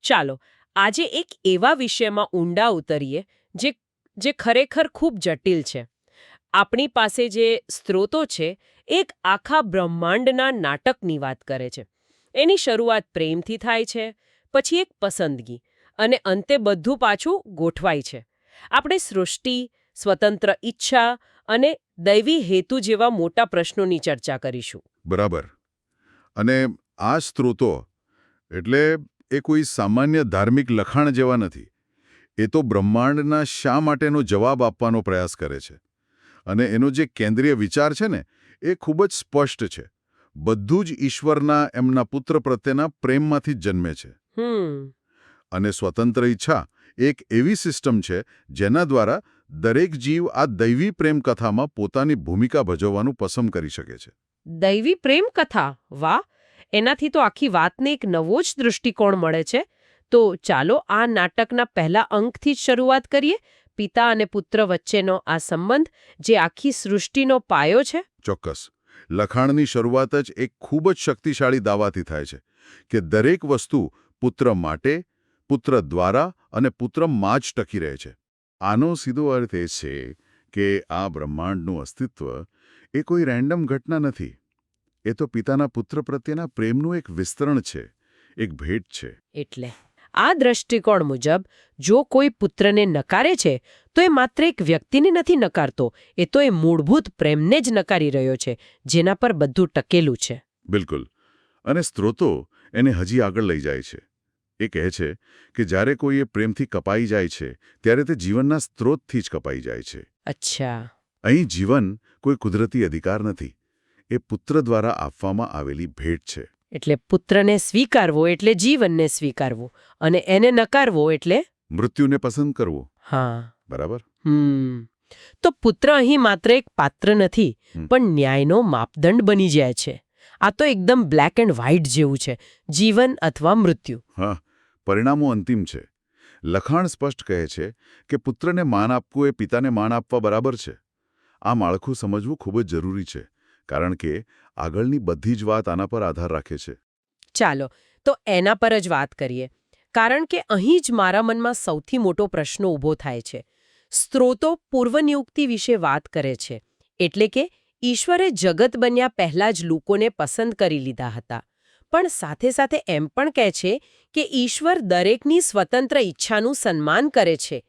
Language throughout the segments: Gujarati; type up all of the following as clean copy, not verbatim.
ચાલો આજે એક એવા વિષયમાં ઊંડા ઉતરીએ જે જે ખરેખર ખૂબ જટિલ છે. આપણી પાસે જે સ્ત્રોતો છે એક આખા બ્રહ્માંડના નાટકની વાત કરે છે. એની શરૂઆત પ્રેમથી થાય છે, પછી એક પસંદગી, અને અંતે બધું પાછું ગોઠવાય છે. આપણે સૃષ્ટિ, સ્વતંત્ર ઈચ્છા અને દૈવી હેતુ જેવા મોટા પ્રશ્નોની ચર્ચા કરીશું. બરાબર. અને આ સ્ત્રોતો એટલે એ કોઈ સામાન્ય ધાર્મિક લખાણ જેવા નથી. એ તો બ્રહ્માંડના શા માટેનો જવાબ આપવાનો પ્રયાસ કરે છે. અને એનો જે કેન્દ્રીય વિચાર છે ને, એ ખૂબ જ સ્પષ્ટ છે. બધું જ ઈશ્વરના એમના પુત્ર પ્રત્યેના પ્રેમમાંથી જ જન્મે છે. અને સ્વતંત્ર ઈચ્છા એક એવી સિસ્ટમ છે જેના દ્વારા દરેક જીવ આ દૈવી પ્રેમ કથામાં પોતાની ભૂમિકા ભજવવાનું પસંદ કરી શકે છે. દૈવી પ્રેમ કથા, વાહ! એનાથી તો આખી વાતને એક નવો જ દૃષ્ટિકોણ મળે છે. તો ચાલો આ નાટકના પહેલા અંકથી જ શરૂઆત કરીએ. પિતા અને પુત્ર વચ્ચેનો આ સંબંધ જે આખી સૃષ્ટિનો પાયો છે. ચોક્કસ. લખાણની શરૂઆત જ એક ખૂબ જ શક્તિશાળી દાવાથી થાય છે કે દરેક વસ્તુ પુત્ર માટે, પુત્ર દ્વારા અને પુત્રમાં જ ટકી રહે છે. આનો સીધો અર્થ એ છે કે આ બ્રહ્માંડનું અસ્તિત્વ એ કોઈ રેન્ડમ ઘટના નથી. એ તો પિતાના પુત્ર પ્રત્યેના પ્રેમનું એક વિસ્તરણ છે, એક ભેટ છે. એટલે આ દ્રષ્ટિકોણ મુજબ જો કોઈ પુત્રને નકારે છે તો એ માત્ર એક વ્યક્તિને નથી નકારતો, એ તો એ મૂળભૂત પ્રેમને જ નકારી રહ્યો છે, જેના પર બધું ટકેલું છે. બિલકુલ. અને સ્ત્રોતો એને હજી આગળ લઈ જાય છે. એ કહે છે કે જ્યારે કોઈ એ પ્રેમથી કપાઈ જાય છે ત્યારે તે જીવનના સ્ત્રોતથી જ કપાઈ જાય છે. અચ્છા. અહીં જીવન કોઈ કુદરતી અધિકાર નથી. એ પુત્ર દ્વારા આપવામાં આવેલી ભેટ છે. એટલે પુત્રને સ્વીકારવો એટલે જીવનને સ્વીકારવું, અને એને નકારવો એટલે મૃત્યુને પસંદ કરવું. હા. બરાબર. તો પુત્ર અહીં માત્ર એક પાત્ર નથી, પણ ન્યાયનો માપદંડ બની જાય છે. આ તો એકદમ બ્લેક એન્ડ વ્હાઇટ જેવું છે, જીવન અથવા મૃત્યુ. હા, પરિણામો અંતિમ છે. લખાણ સ્પષ્ટ કહે છે કે પુત્રને માન આપવું એ પિતાને માન આપવા બરાબર છે. આ માળખું સમજવું ખૂબ જ જરૂરી છે, કારણ કે આગળની બધી જ વાત આના પર આધાર રાખે છે. ચાલો તો એના પર જ વાત કરીએ, કારણ કે અહીં જ મારા મનમાં સૌથી મોટો પ્રશ્ન ઊભો થાય છે. સ્ત્રોતો પૂર્વનિયુક્તિ વિશે વાત કરે છે, એટલે કે ઈશ્વરે જગત બન્યા પહેલા જ લોકોને પસંદ કરી લીધા હતા. પણ સાથે સાથે એમ પણ કહે છે કે ઈશ્વર દરેકની સ્વતંત્ર ઈચ્છાનું સન્માન કરે છે.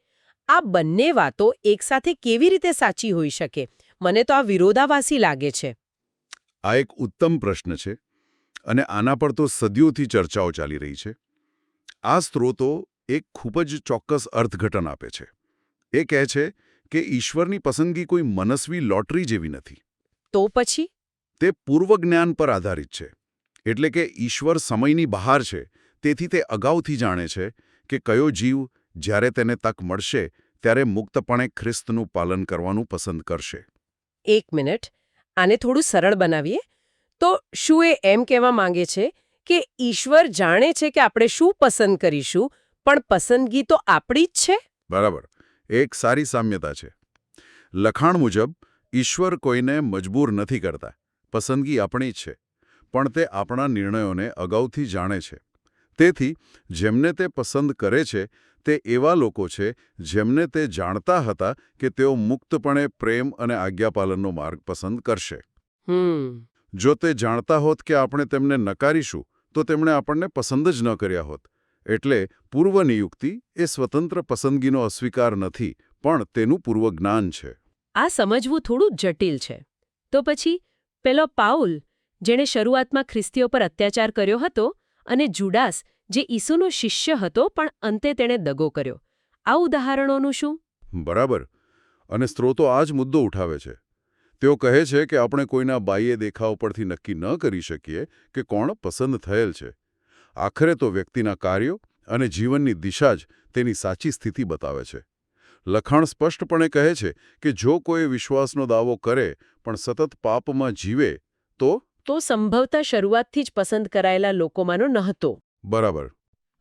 આ બંને વાતો એકસાથે કેવી રીતે સાચી હોઈ શકે? મને તો આ વિરોધાભાસી લાગે છે. આ એક ઉત્તમ પ્રશ્ન છે, અને આના પર તો સદીઓથી ચર્ચાઓ ચાલી રહી છે. આ સ્ત્રોતો એક ખૂબ જ ચોક્કસ અર્થઘટન આપે છે. એ કહે છે કે ઈશ્વરની પસંદગી કોઈ મનસ્વી લોટરી જેવી નથી. તો પછી? તે પૂર્વજ્ઞાન પર આધારિત છે. એટલે કે ઈશ્વર સમયની બહાર છે, તેથી તે અગાઉથી જાણે છે કે કયો જીવ જ્યારે તેને તક મળશે ત્યારે મુક્તપણે ખ્રિસ્તનું પાલન કરવાનું પસંદ કરશે. એક મિનિટ, આને થોડું સરળ બનાવીએ. તો શું એ એમ કહેવા માંગે છે કે ઈશ્વર જાણે છે કે આપણે શું પસંદ કરીશું, પણ પસંદગી તો આપણી જ છે? બરાબર. એક સારી સામ્યતા છે. લખાણ મુજબ ઈશ્વર કોઈને મજબૂર નથી કરતા. પસંદગી આપણી જ છે, પણ તે આપણા નિર્ણયોને અગાઉથી જાણે છે. તેથી જેમને તે પસંદ કરે છે તે એવા લોકો છે જેમને તે જાણતા હતા કે તેઓ મુક્તપણે પ્રેમ અને આજ્ઞાપાલનનો માર્ગ પસંદ કરશે. જો તે જાણતા હોત કે આપણે તેમને નકારીશું તો તેમણે આપણને પસંદ જ ન કર્યા હોત. એટલે પૂર્વનિયુક્તિ એ સ્વતંત્ર પસંદગીનો અસ્વીકાર નથી, પણ તેનું પૂર્વજ્ઞાન છે. આ સમજવું થોડું જટિલ છે. તો પછી પેલો પાઉલ, જેણે શરૂઆતમાં ખ્રિસ્તીઓ પર અત્યાચાર કર્યો હતો, અને જુડાસ, જે ઈસુનો શિષ્ય હતો પણ અંતે તેણે દગો કર્યો, આ ઉદાહરણોનું શું? બરાબર. અને સ્ત્રોતો આ જ મુદ્દો ઉઠાવે છે. તેઓ કહે છે કે આપણે કોઈના બાહ્ય દેખાવ પરથી નક્કી ન કરી શકીએ કે કોણ પસંદ થયેલ છે. આખરે તો વ્યક્તિના કાર્યો અને જીવનની દિશા જ તેની સાચી સ્થિતિ બતાવે છે. લખાણ સ્પષ્ટપણે કહે છે કે જો કોઈ વિશ્વાસનો દાવો કરે પણ સતત પાપમાં જીવે તો સંભવતઃ શરૂઆતથી જ પસંદ કરાયેલા લોકોમાંનો નહોતો. બરાબર.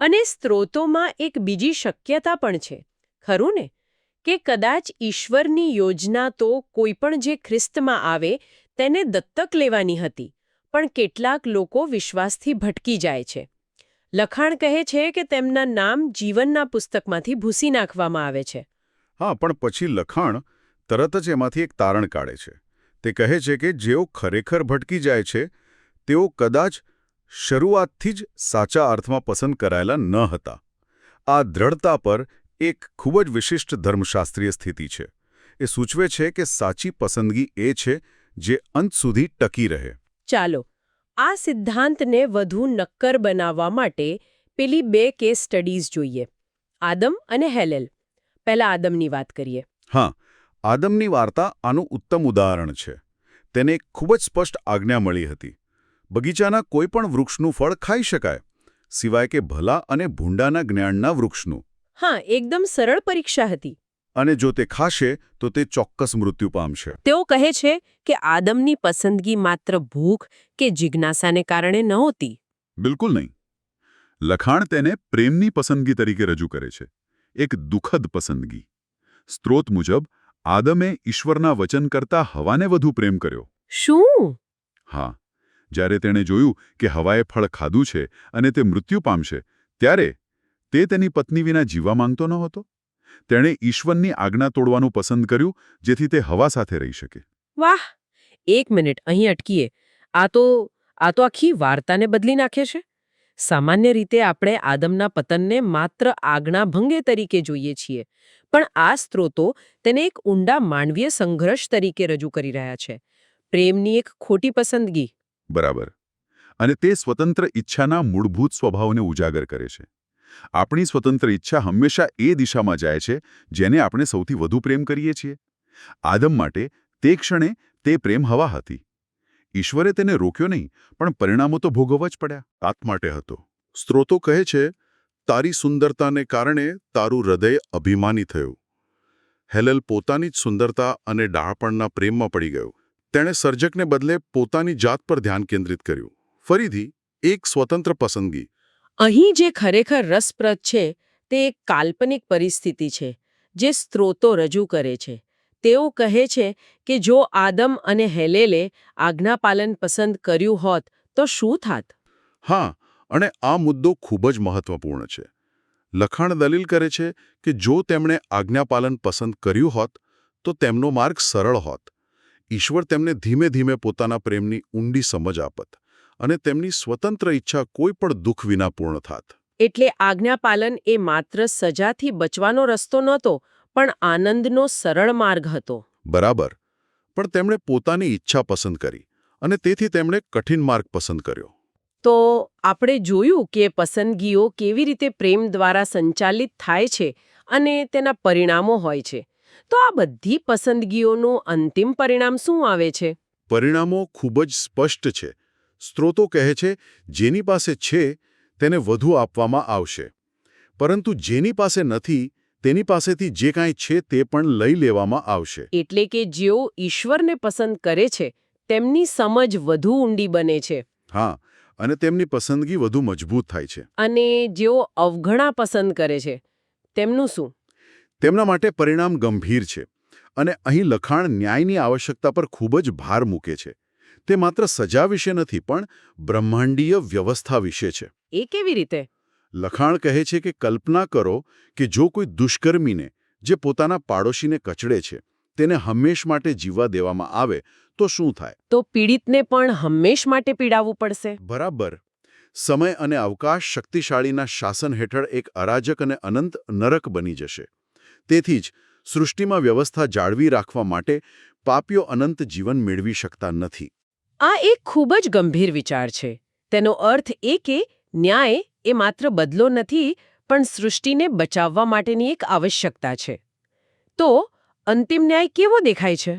અને સ્ત્રોતોમાં એક બીજી શક્યતા પણ છે, ખરું ને? કે કદાચ ઈશ્વરની યોજના તો કોઈપણ જે ખ્રિસ્તમાં આવે તેને દત્તક લેવાની હતી, પણ કેટલાક લોકો વિશ્વાસથી ભટકી જાય છે. લખાણ કહે છે કે તેમના નામ જીવનના પુસ્તકમાંથી ભૂંસી નાખવામાં આવે છે. હા, પણ પછી લખાણ તરત જ એમાંથી એક તારણ કાઢે છે. તે કહે છે કે જેઓ ખરેખર ભટકી જાય છે તેઓ કદાચ શરૂઆતથી જ સાચા અર્થમાં પસંદ કરાયેલા ન હતા. આ દ્રઢતા પર એક ખૂબ જ વિશિષ્ટ ધર્મશાસ્ત્રીય સ્થિતિ છે. એ સૂચવે છે કે સાચી પસંદગી એ છે જે અંત સુધી ટકી રહે. ચાલો આ સિદ્ધાંતને વધુ નક્કર બનાવવા માટે પેલી 2 કેસ સ્ટડીઝ જોઈએ. આદમ અને હેલેલ. પહેલા આદમની વાત કરીએ. હા, આદમની વાર્તા આનું ઉત્તમ ઉદાહરણ છે. તેને એક ખૂબ જ સ્પષ્ટ આજ્ઞા મળી હતી. બગીચાના કોઈપણ વૃક્ષનું ફળ ખાઈ શકાય, સિવાય કે ભલા અને ભૂંડાના જ્ઞાનના વૃક્ષનું. હા, એકદમ સરળ પરીક્ષા હતી. અને જો તે ખાશે તો તે ચોક્કસ મૃત્યુ પામશે. તેઓ કહે છે કે આદમની પસંદગી માત્ર ભૂખ કે જિજ્ઞાસાને કારણે નહોતી. બિલકુલ નહીં. લખાણ તેને પ્રેમની પસંદગી તરીકે રજૂ કરે છે. એક દુઃખદ પસંદગી. સ્ત્રોત મુજબ આદમે ઈશ્વરના વચન કરતાં હવાને વધુ પ્રેમ કર્યો. શું? હા, જ્યારે તેણે જોયું કે હવાએ ફળ ખાધું છે અને તે મૃત્યુ પામશે, ત્યારે તે તેની પત્ની વિના જીવવા માંગતો નહોતો. તેણે ઈશ્વરની આજ્ઞા તોડવાનું પસંદ કર્યું જેથી તે હવા સાથે રહી શકે. વાહ! 1 મિનિટ અહીં અટકીએ. આ તો આખી વાર્તાને બદલી નાખે છે. સામાન્ય રીતે આપણે આદમના પતનને માત્ર આજ્ઞાભંગે તરીકે જોઈએ છીએ, પણ આ સ્ત્રોતો તેને એક ઊંડા માનવીય સંઘર્ષ તરીકે રજૂ કરી રહ્યા છે. પ્રેમની એક ખોટી પસંદગી. બરાબર. અને તે સ્વતંત્ર ઈચ્છાના મૂળભૂત સ્વભાવને ઉજાગર કરે છે. આપણી સ્વતંત્ર ઈચ્છા હંમેશા એ દિશામાં જાય છે જેને આપણે સૌથી વધુ પ્રેમ કરીએ છીએ. આદમ માટે તે ક્ષણે તે પ્રેમ હવા હતી. ઈશ્વરે તેને રોક્યો નહીં, પણ પરિણામો તો ભોગવવા જ પડ્યા. આત માટે હતો. સ્ત્રોતો કહે છે, તારી સુંદરતાને કારણે તારું હૃદય અભિમાની થયું. હેલેલ પોતાની જ સુંદરતા અને ડાળપણના પ્રેમમાં પડી ગયો. તેણે સર્જકને બદલે પોતાની જાત પર ધ્યાન કેન્દ્રિત કર્યું. ફરીથી એક સ્વતંત્ર પસંદગી. અહીં જે ખરેખર રસપ્રદ છે તે એક કાલ્પનિક પરિસ્થિતિ છે જે સ્ત્રોતો રજૂ કરે છે. તેઓ કહે છે કે જો આદમ અને હેલેલે આજ્ઞાપાલન પસંદ કર્યું હોત તો શું થાત? હા, અને આ મુદ્દો ખૂબ જ મહત્વપૂર્ણ છે. લખાણ દલીલ કરે છે કે જો તેમણે આજ્ઞાપાલન પસંદ કર્યું હોત તો તેમનો માર્ગ સરળ હોત. ઈશ્વર તેમને ધીમે ધીમે પોતાના પ્રેમની ઊંડી સમજ આપત અને તેમની સ્વતંત્ર ઈચ્છા કોઈ પણ દુઃખ વિના પૂર્ણ થાત. એટલે આજ્ઞાપાલન એ માત્ર સજાથી બચવાનો રસ્તો નહોતો, પણ આનંદનો સરળ માર્ગ હતો. બરાબર. પણ તેમણે પોતાની ઈચ્છા પસંદ કરી અને તેથી તેમણે કઠિન માર્ગ પસંદ કર્યો. તો આપણે જોયું કે પસંદગીઓ કેવી રીતે પ્રેમ દ્વારા સંચાલિત થાય છે અને તેના પરિણામો હોય છે. તો આ બધી પસંદગીઓનું અંતિમ પરિણામ શું આવે છે? પરિણામો ખૂબ જ સ્પષ્ટ છે. સ્ત્રોતો કહે છે, જેની પાસે છે તેને વધુ આપવામાં આવશે, પરંતુ જેની પાસે નથી તેની પાસેથી જે કાંઈ છે તે પણ લઈ લેવામાં આવશે. એટલે કે જેઓ ઈશ્વરને પસંદ કરે છે તેમની સમજ વધુ ઊંડી બને છે. હા, અને તેમની પસંદગી વધુ મજબૂત થાય છે. અને જેઓ અવગણા પસંદ કરે છે તેમનું શું? તેમના માટે પરિણામ ગંભીર છે. અને અહીં લખાણ ન્યાયની આવશ્યકતા પર ખૂબ જ ભાર મૂકે છે. તે માત્ર સજા વિશે નથી, પણ બ્રહ્માંડીય વ્યવસ્થા વિશે છે. એ કેવી રીતે? લખાણ કહે છે કે કલ્પના કરો કે જો કોઈ દુષ્કર્મીને, જે પોતાના પાડોશીને કચડે છે, તેને હંમેશ માટે જીવવા દેવામાં આવે તો શું થાય? તો પીડિતને પણ હંમેશ માટે પીડાવવું પડશે. બરાબર. સમય અને અવકાશ શક્તિશાળીના શાસન હેઠળ એક અરાજક અને અનંત નરક બની જશે. તેથી જ સૃષ્ટિમાં વ્યવસ્થા જાળવી રાખવા માટે પાપીઓ અનંત જીવન મેળવી શકતા નથી. આ એક ખૂબ જ ગંભીર વિચાર છે. તેનો અર્થ એ કે ન્યાય એ માત્ર બદલો નથી, પણ સૃષ્ટિને બચાવવા માટેની એક આવશ્યકતા છે. તો અંતિમ ન્યાય કેવો દેખાય છે?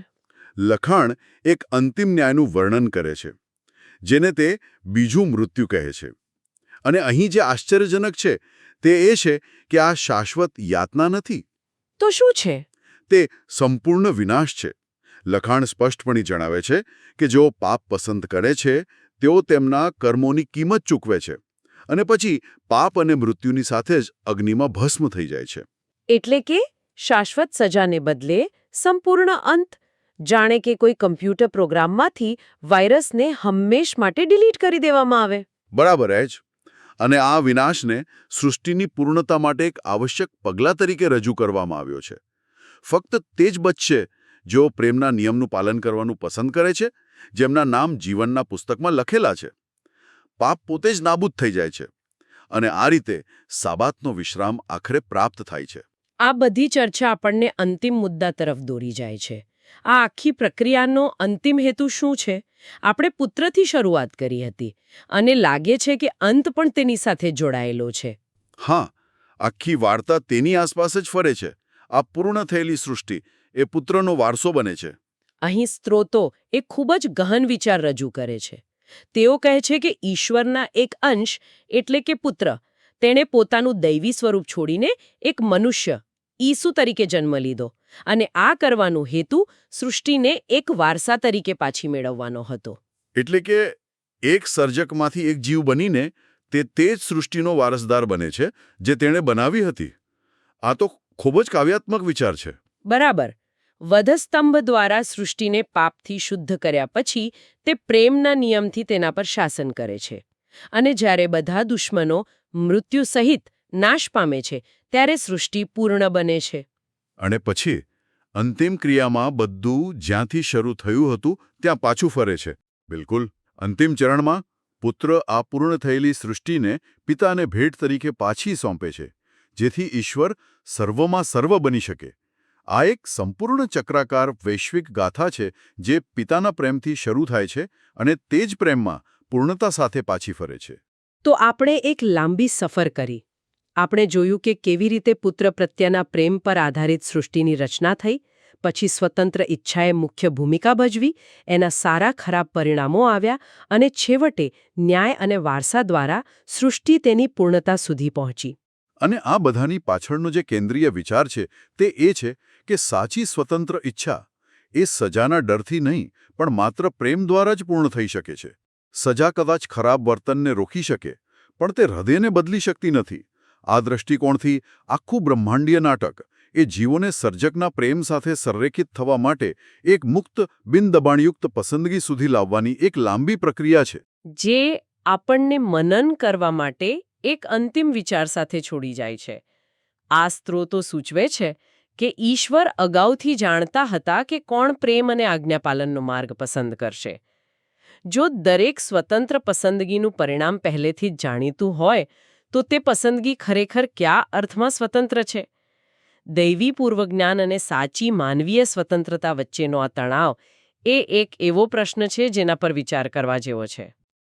લખાણ એક અંતિમ ન્યાયનું વર્ણન કરે છે, જેને તે બીજું મૃત્યુ કહે છે. અને અહીં જે આશ્ચર્યજનક છે તે એ છે કે આ શાશ્વત યાતના નથી. તો શું છે? તે સંપૂર્ણ વિનાશ છે. લખાણ સ્પષ્ટપણે જણાવે છે કે જેઓ પાપ પસંદ કરે છે તેઓ તેમના કર્મોની કિંમત ચૂકવે છે અને પછી પાપ અને મૃત્યુની સાથે જ અગ્નિમાં ભસ્મ થઈ જાય છે. એટલે કે શાશ્વત સજાને બદલે સંપૂર્ણ અંત, જાણે કે કોઈ કમ્પ્યુટર પ્રોગ્રામમાંથી વાયરસને હંમેશ માટે ડિલીટ કરી દેવામાં આવે. બરાબર જ. અને આ વિનાશને સૃષ્ટિની પૂર્ણતા માટે એક આવશ્યક પગલાં તરીકે રજૂ કરવામાં આવ્યો છે. ફક્ત તે જ બચશે જેઓ પ્રેમના નિયમનું પાલન કરવાનું પસંદ કરે છે, જેમના નામ જીવનના પુસ્તકમાં લખેલા છે. પાપ પોતે જ નાબૂદ થઈ જાય છે અને આ રીતે સાબાતનો વિશ્રામ આખરે પ્રાપ્ત થાય છે. આ બધી ચર્ચા આપણને અંતિમ મુદ્દા તરફ દોરી જાય છે. આ આખી પ્રક્રિયાનો અંતિમ હેતુ શું છે? આપણે પુત્રથી શરૂઆત કરી હતી અને લાગે છે કે અંત પણ તેની સાથે જોડાયેલો છે. હા, આખી વાર્તા તેની આસપાસ જ ફરે છે. આ પૂર્ણ થયેલી સૃષ્ટિ એ પુત્રનો વારસો બને છે. અહીં સ્ત્રોતો એક ખૂબ જ ગહન વિચાર રજૂ કરે છે. તેઓ કહે છે કે ઈશ્વરના એક અંશ એટલે કે પુત્ર, તેણે પોતાનું દૈવી સ્વરૂપ છોડીને એક મનુષ્ય ઈસુ તરીકે જન્મ લીધો અને આ કરવાનો હેતુ સૃષ્ટિને એક વારસા તરીકે પાછી મેળવવાનો હતો. એટલે કે એક સર્જકમાંથી એક જીવ બનીને તે જ સૃષ્ટિનો વારસદાર બને છે જે તેણે બનાવી હતી. આ તો ખૂબ જ કાવ્યાત્મક વિચાર છે. બરાબર. વધસ્તંભ દ્વારા સૃષ્ટિને પાપથી શુદ્ધ કર્યા પછી તે પ્રેમના નિયમથી તેના પર શાસન કરે છે. અને જ્યારે બધા દુશ્મનો મૃત્યુ સહિત નાશ પામે છે ત્યારે સૃષ્ટિ પૂર્ણ બને છે. અને પછી અંતિમ ક્રિયામાં બધું જ્યાંથી શરૂ થયું હતું ત્યાં પાછું ફરે છે. બિલકુલ. અંતિમ ચરણમાં પુત્ર આ પૂર્ણ થયેલી સૃષ્ટિને પિતાને ભેટ તરીકે પાછી સોંપે છે, જેથી ઈશ્વર સર્વમાં સર્વ બની શકે. આ એક સંપૂર્ણ ચક્રાકાર વૈશ્વિક ગાથા છે જે પિતાના પ્રેમથી શરૂ થાય છે અને તે જ પ્રેમમાં પૂર્ણતા સાથે પાછી ફરે છે. તો આપણે એક લાંબી સફર કરી. આપણે જોયું કે કેવી રીતે પુત્ર પ્રત્યેના પ્રેમ પર આધારિત સૃષ્ટિની રચના થઈ, પછી સ્વતંત્ર ઈચ્છાએ મુખ્ય ભૂમિકા ભજવી, એના સારા ખરાબ પરિણામો આવ્યા અને છેવટે ન્યાય અને વારસા દ્વારા સૃષ્ટિ તેની પૂર્ણતા સુધી પહોંચી. અને આ બધાની પાછળનો જે કેન્દ્રીય વિચાર છે તે એ છે કે સાચી સ્વતંત્ર ઈચ્છા એ સજાના ડરથી નહીં પણ માત્ર પ્રેમ દ્વારા જ પૂર્ણ થઈ શકે છે. સજા કદાચ ખરાબ વર્તનને રોકી શકે, પણ તે હૃદયને બદલી શકતી નથી. આ દ્રષ્ટિકોણથી આખું બ્રહ્માંડીય નાટક એ જીવોને સર્જકના પ્રેમ સાથે સંરેખિત થવા માટે એક મુક્ત બિનદબાણયુક્ત પસંદગી સુધી લાવવાની એક લાંબી પ્રક્રિયા છે, જે આપણને મનન કરવા માટે એક અંતિમ વિચાર સાથે છોડી જાય છે. આ સ્ત્રોતો સૂચવે છે કે ઈશ્વર અગાઉથી જાણતા હતા કે કોણ પ્રેમ અને આજ્ઞાપાલનનો માર્ગ પસંદ કરશે. જો દરેક સ્વતંત્ર પસંદગીનું પરિણામ પહેલેથી જ જાણીતું હોય તો તે પસંદગી ખરેખર કયા અર્થમાં સ્વતંત્ર છે? દૈવી પૂર્વજ્ઞાન અને સાચી માનવીય સ્વતંત્રતા વચ્ચેનો આ તણાવ એ એક એવો પ્રશ્ન છે જેના પર વિચાર કરવા જેવો છે.